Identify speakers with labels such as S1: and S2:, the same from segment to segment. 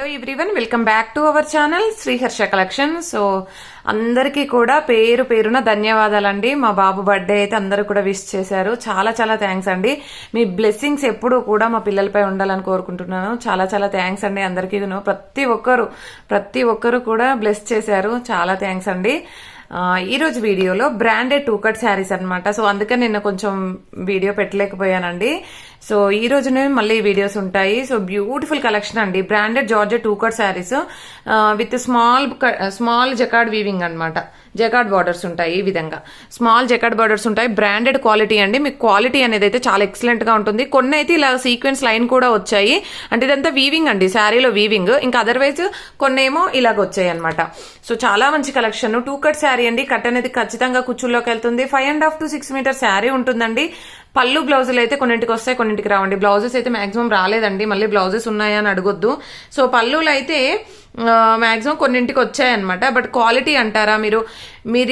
S1: Hello everyone, welcome back to our channel Sriharsha collection. So అందరికీ కూడా పేరు పేరున ధన్యవాదాలండి. మా బాబు బర్త్డే అయితే అందరూ కూడా విష్ చేశారు. చాలా చాలా థ్యాంక్స్ అండి. మీ బ్లెస్సింగ్స్ ఎప్పుడూ కూడా మా పిల్లలపై ఉండాలని కోరుకుంటున్నాను. చాలా చాలా థ్యాంక్స్ అండి అందరికీ. ప్రతి ఒక్కరు కూడా బ్లెస్ చేశారు. చాలా థ్యాంక్స్ అండి. ఈ రోజు వీడియోలో బ్రాండెడ్ 2 కట్ శారీస్ అనమాట. సో అందుకని నిన్న కొంచెం వీడియో పెట్టలేకపోయానండి. సో ఈ రోజునే మళ్ళీ వీడియోస్ ఉంటాయి. సో బ్యూటిఫుల్ కలెక్షన్ అండి. Branded georgette 2 cut saris with small jacquard weaving అనమాట. జకార్డ్ బార్డర్స్ ఉంటాయి. ఈ విధంగా స్మాల్ జకార్డ్ బార్డర్స్ ఉంటాయి. బ్రాండెడ్ క్వాలిటీ అండి. మీకు క్వాలిటీ అనేది అయితే చాలా ఎక్సలెంట్ గా ఉంటుంది. కొన్ని అయితే ఇలా సీక్వెన్స్ లైన్ కూడా వచ్చాయి. అంటే ఇదంతా వీవింగ్ అండి, శారీలో వీవింగ్. ఇంకా అదర్వైజ్ కొన్నేమో ఇలాగ వచ్చాయి అనమాట. సో చాలా మంచి కలెక్షన్. 2 కట్ శారీ అండి. కట్ అనేది ఖచ్చితంగా కుచ్చుల్లోకి వెళ్తుంది. 5.5 to 6 మీటర్ శారీ ఉంటుందండి. పళ్ళు బ్లౌజులు అయితే కొన్నింటికి వస్తాయి, కొన్నింటికి రావండి. బ్లౌజెస్ అయితే మాక్సిమం రాలేదండి. మళ్ళీ బ్లౌజెస్ ఉన్నాయా అని అడగొద్దు. సో పళ్ళులు అయితే మాక్సిమం కొన్నింటికి వచ్చాయన్నమాట. బట్ క్వాలిటీ అంటారా మీరు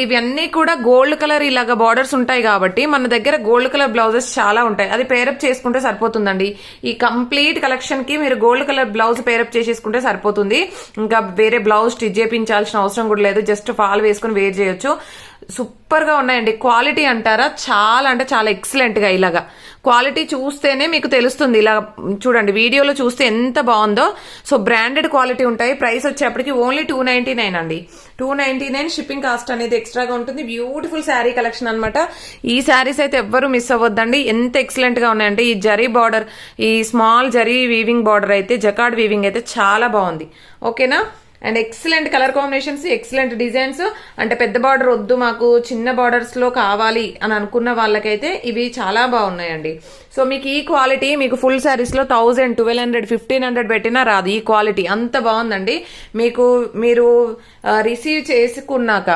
S1: ఇవన్నీ కూడా గోల్డ్ కలర్ ఇలాగ బార్డర్స్ ఉంటాయి కాబట్టి మన దగ్గర గోల్డ్ కలర్ బ్లౌజెస్ చాలా ఉంటాయి. అది పేరప్ చేసుకుంటే సరిపోతుందండి. ఈ కంప్లీట్ కలెక్షన్ కి మీరు గోల్డ్ కలర్ బ్లౌజ్ పేరప్ చేసేసుకుంటే సరిపోతుంది. ఇంకా వేరే బ్లౌజ్ స్టిచ్ చేయించాల్సిన అవసరం కూడా లేదు. జస్ట్ ఫాల్ వేసుకుని వేర్ చేయొచ్చు. సూపర్ గా ఉన్నాయండి. క్వాలిటీ అంటారా చాలా అంటే చాలా ఎక్సలెంట్ గా ఇలాగా క్వాలిటీ చూస్తేనే మీకు తెలుస్తుంది. ఇలా చూడండి, వీడియోలో చూస్తే ఎంత బాగుందో. సో బ్రాండెడ్ క్వాలిటీ ఉంటాయి. ప్రైస్ వచ్చేప్పటికి ఓన్లీ 299 అండి. 299 షిప్పింగ్ కాస్ట్ అనేది ఎక్స్ట్రాగా ఉంటుంది. బ్యూటిఫుల్ శారీ కలెక్షన్ అనమాట. ఈ శారీస్ అయితే ఎవ్వరు మిస్ అవ్వద్దండి. ఎంత ఎక్సలెంట్ గా ఉన్నాయంటే ఈ జరీ బార్డర్, ఈ స్మాల్ జరీ వీవింగ్ బార్డర్ అయితే జకార్డ్ వీవింగ్ అయితే చాలా బాగుంది. ఓకేనా? And excellent colour combinations, excellent designs. అంటే పెద్ద బార్డర్ వద్దు, మాకు చిన్న బార్డర్స్ లో కావాలి అని అనుకున్న వాళ్ళకైతే ఇవి చాలా బాగున్నాయండి. సో మీకు ఈ క్వాలిటీ మీకు ఫుల్ శారీస్ లో 1000, 1200, 1500 పెట్టినా రాదు. ఈ క్వాలిటీ అంత బాగుందండి. మీరు రిసీవ్ చేసుకున్నాక,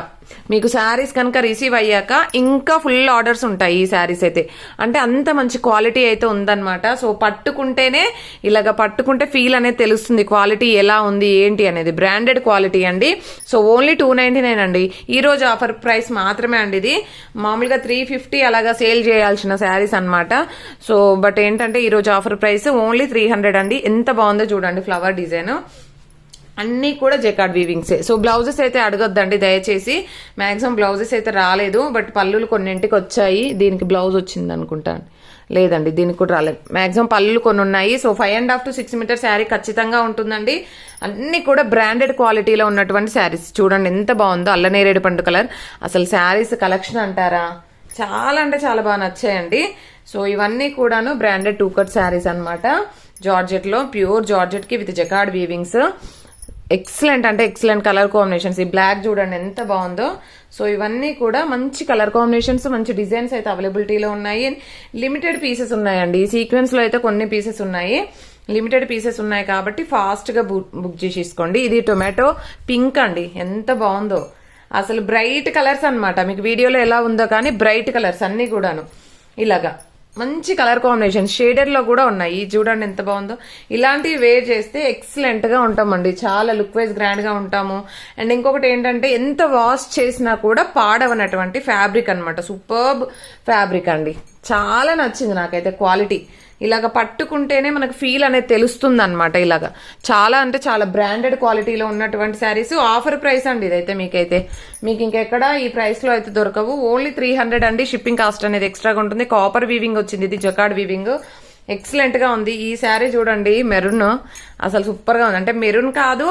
S1: మీకు శారీస్ కనుక రిసీవ్ అయ్యాక ఇంకా ఫుల్ ఆర్డర్స్ ఉంటాయి ఈ శారీస్ అయితే. అంటే అంత మంచి క్వాలిటీ అయితే ఉందన్నమాట. సో పట్టుకుంటేనే పట్టుకుంటే ఫీల్ అనేది తెలుస్తుంది, క్వాలిటీ ఎలా ఉంది ఏంటి అనేది. బ్రాండెడ్ క్వాలిటీ అండి. సో ఓన్లీ 299 అండి. ఈ రోజు ఆఫర్ ప్రైస్ మాత్రమే అండి. ఇది మామూలుగా 350 అలాగా సేల్ చేయాల్సిన శారీస్ అనమాట. సో బట్ ఏంటంటే ఈ రోజు ఆఫర్ ప్రైస్ ఓన్లీ 300 అండి. ఎంత బాగుందో చూడండి ఫ్లవర్ డిజైన్. అన్ని కూడా జకార్డ్ వీవింగ్సే. సో బ్లౌజెస్ అయితే అడగొద్దండి దయచేసి. మాక్సిమం బ్లౌజెస్ అయితే రాలేదు. బట్ పళ్ళులు కొన్నింటికి వచ్చాయి. దీనికి బ్లౌజ్ వచ్చింది అనుకుంటాను, లేదండి దీనికి కూడా రాలేదు. మాక్సిమం పళ్ళులు కొన్ని ఉన్నాయి. సో 5.5 to 6 మీటర్ శారీ ఖచ్చితంగా ఉంటుందండి. అన్ని కూడా బ్రాండెడ్ క్వాలిటీలో ఉన్నటువంటి శారీస్. చూడండి ఎంత బాగుందో, అల్లనేరేడు పండు కలర్. అసలు శారీస్ కలెక్షన్ అంటారా చాలా అంటే చాలా బాగా నచ్చాయండి. సో ఇవన్నీ కూడాను బ్రాండెడ్ 2 కట్ శారీస్ అనమాట. జార్జెట్ లో, ప్యూర్ జార్జెట్ కి విత్ జకార్డ్ వీవింగ్స్. ఎక్సలెంట్ అంటే ఎక్సలెంట్ కలర్ కాంబినేషన్స్. ఈ బ్లాక్ చూడండి ఎంత బాగుందో. సో ఇవన్నీ కూడా మంచి కలర్ కాంబినేషన్స్, మంచి డిజైన్స్ అయితే అవైలబిలిటీలో ఉన్నాయి. లిమిటెడ్ పీసెస్ ఉన్నాయండి. ఈ సీక్వెన్స్ లో అయితే కొన్ని పీసెస్ ఉన్నాయి. లిమిటెడ్ పీసెస్ ఉన్నాయి కాబట్టి ఫాస్ట్ గా బుక్ చేసేసుకోండి. ఇది టొమాటో పింక్ అండి, ఎంత బాగుందో. అసలు బ్రైట్ కలర్స్ అనమాట. మీకు వీడియోలో ఎలా ఉందో కానీ బ్రైట్ కలర్స్ అన్ని కూడాను ఇలాగా మంచి కలర్ కాంబినేషన్. షేడర్ లో కూడా ఉన్నాయి. చూడండి ఎంత బాగుందో. ఇలాంటివి వేర్ చేస్తే ఎక్సలెంట్ గా ఉంటామండి. చాలా లుక్ వైజ్ గ్రాండ్ గా ఉంటాము. అండ్ ఇంకొకటి ఏంటంటే ఎంత వాష్ చేసినా కూడా పాడవనటువంటి ఫ్యాబ్రిక్ అనమాట. సూపర్బ్ ఫ్యాబ్రిక్ అండి. చాలా నచ్చింది నాకైతే క్వాలిటీ. ఇలాగ పట్టుకుంటేనే మనకు ఫీల్ అనేది తెలుస్తుంది అనమాట. ఇలాగా చాలా అంటే చాలా బ్రాండెడ్ క్వాలిటీలో ఉన్నటువంటి శారీస్. ఆఫర్ ప్రైస్ అండి ఇదైతే. మీకు ఇంకెక్కడ ఈ ప్రైస్ లో అయితే దొరకవు. ఓన్లీ 300 అండి. షిప్పింగ్ కాస్ట్ అనేది ఎక్స్ట్రాగా ఉంటుంది. కాపర్ వీవింగ్ వచ్చింది. ఇది జకార్డ్ వీవింగ్. ఎక్సలెంట్ గా ఉంది. ఈ శారీ చూడండి, మెరూన్. అసలు సూపర్ గా ఉంది. అంటే మెరూన్ కాదు,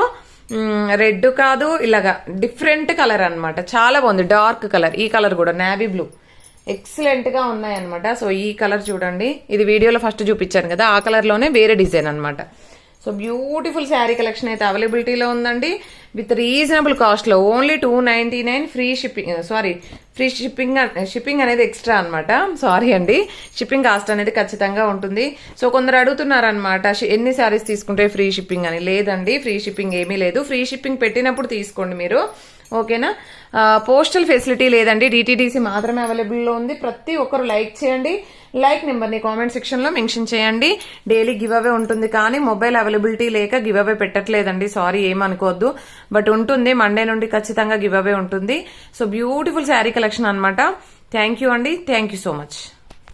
S1: రెడ్ కాదు, ఇలాగా డిఫరెంట్ కలర్ అనమాట. చాలా బాగుంది. Dark colour. ఈ కలర్ కూడా నావీ బ్లూ. ఎక్సలెంట్ గా ఉన్నాయన్నమాట. సో ఈ కలర్ చూడండి, ఇది వీడియోలో ఫస్ట్ చూపించాను కదా, ఆ కలర్ లోనే వేరే డిజైన్ అనమాట. సో బ్యూటిఫుల్ శారీ కలెక్షన్ అయితే అవైలబిలిటీలో ఉందండి. విత్ రీజనబుల్ కాస్ట్ లో ఓన్లీ 299. ఫ్రీ షిప్పింగ్ అనేది ఎక్స్ట్రా అనమాట. సారీ అండి, షిప్పింగ్ కాస్ట్ అనేది ఖచ్చితంగా ఉంటుంది. సో కొందరు అడుగుతున్నారనమాట, ఎన్ని శారీస్ తీసుకుంటే ఫ్రీ షిప్పింగ్ అని. లేదండి, ఫ్రీ షిప్పింగ్ ఏమీ లేదు. ఫ్రీ షిప్పింగ్ పెట్టినప్పుడు తీసుకోండి మీరు. ఓకేనా? పోస్టల్ ఫెసిలిటీ లేదండి. DTDC మాత్రమే అవైలబుల్లో ఉంది. ప్రతి ఒక్కరు లైక్ చేయండి. లైక్ నెంబర్ని కామెంట్ సెక్షన్ లో మెన్షన్ చేయండి. డైలీ గివ్ అవే ఉంటుంది, కానీ మొబైల్ అవైలబిలిటీ లేక గివ్ అవే పెట్టట్లేదండి. సారీ, ఏమనుకోవద్దు. బట్ ఉంటుంది, మండే నుండి ఖచ్చితంగా గివ్ అవే ఉంటుంది. సో బ్యూటిఫుల్ శారీ కలెక్షన్ అనమాట. థ్యాంక్ యూ అండి. Thank you so much.